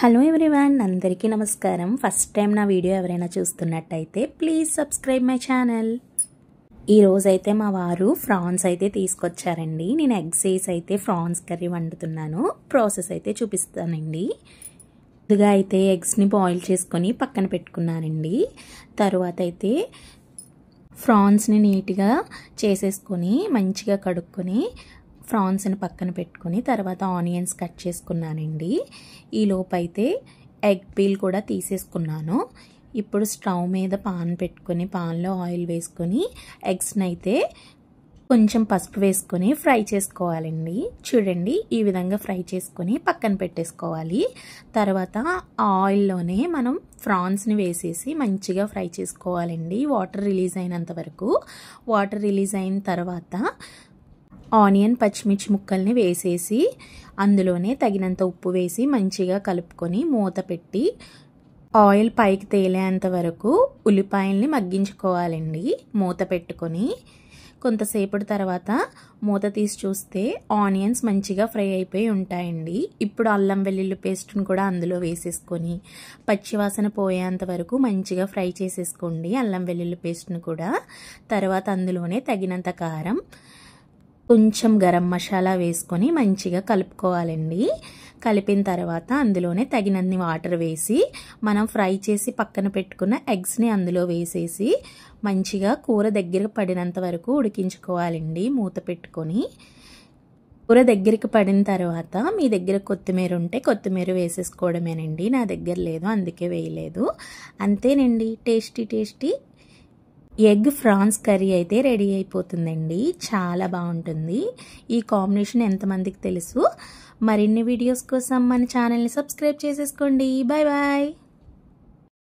Hello everyone, అందరికీ నమస్కారం. First time నా వీడియో ఎవరైనా చూస్తున్నట్టయితే ప్లీజ్ సబ్స్క్రైబ్ మై ఛానల్. ఈరోజైతే మా వారు ఫ్రాన్స్ అయితే తీసుకొచ్చారండి. నేను ఎగ్స్ వేసి అయితే ఫ్రాన్స్ కర్రీ వండుతున్నాను. ప్రాసెస్ అయితే చూపిస్తానండి. ముందుగా అయితే ఎగ్స్ని బాయిల్ చేసుకొని పక్కన పెట్టుకున్నానండి. తర్వాత అయితే ఫ్రాన్స్ని నీట్గా చేసేసుకొని మంచిగా కడుక్కొని ఫ్రాన్స్ని పక్కన పెట్టుకొని తర్వాత ఆనియన్స్ కట్ చేసుకున్నానండి. ఈ లోపైతే ఎగ్ పీల్ కూడా తీసేసుకున్నాను. ఇప్పుడు స్టవ్ మీద పాన్ పెట్టుకొని పాన్లో ఆయిల్ వేసుకొని ఎగ్స్ని అయితే కొంచెం పసుపు వేసుకొని ఫ్రై చేసుకోవాలండి. చూడండి, ఈ విధంగా ఫ్రై చేసుకొని పక్కన పెట్టేసుకోవాలి. తర్వాత ఆయిల్లోనే మనం ఫ్రాన్స్ని వేసేసి మంచిగా ఫ్రై చేసుకోవాలండి. వాటర్ రిలీజ్ అయినంత వరకు. వాటర్ రిలీజ్ అయిన తర్వాత ఆనియన్ పచ్చిమిర్చి ముక్కల్ని వేసేసి అందులోనే తగినంత ఉప్పు వేసి మంచిగా కలుపుకొని మూత పెట్టి ఆయిల్ పైకి తేలేంత వరకు ఉల్లిపాయల్ని మగ్గించుకోవాలండి. మూత పెట్టుకొని కొంతసేపటి తర్వాత మూత తీసి చూస్తే ఆనియన్స్ మంచిగా ఫ్రై అయిపోయి ఉంటాయండి. ఇప్పుడు అల్లం వెల్లుల్లి పేస్ట్ని కూడా అందులో వేసేసుకొని పచ్చివాసన పోయేంత వరకు మంచిగా ఫ్రై చేసేసుకోండి అల్లం వెల్లుల్లి పేస్ట్ని కూడా. తర్వాత అందులోనే తగినంత కారం, కొంచెం గరం మసాలా వేసుకొని మంచిగా కలుపుకోవాలండి. కలిపిన తర్వాత అందులోనే తగినన్ని వాటర్ వేసి మనం ఫ్రై చేసి పక్కన పెట్టుకున్న ఎగ్స్ని అందులో వేసేసి మంచిగా కూర దగ్గరకు పడినంత వరకు ఉడికించుకోవాలండి మూత పెట్టుకొని. కూర దగ్గరికి పడిన తర్వాత మీ దగ్గర కొత్తిమీర ఉంటే కొత్తిమీర వేసేసుకోవడమేనండి. నా దగ్గర లేదు, అందుకే వేయలేదు. అంతేనండి, టేస్టీ ఎగ్ ఫ్రాన్స్ కర్రీ అయితే రెడీ అయిపోతుందండి. చాలా బాగుంటుంది. ఈ కాంబినేషన్ ఎంతమందికి తెలుసు? మరిన్ని వీడియోస్ కోసం మన ఛానల్ని సబ్స్క్రైబ్ చేసేసుకోండి. Bye bye.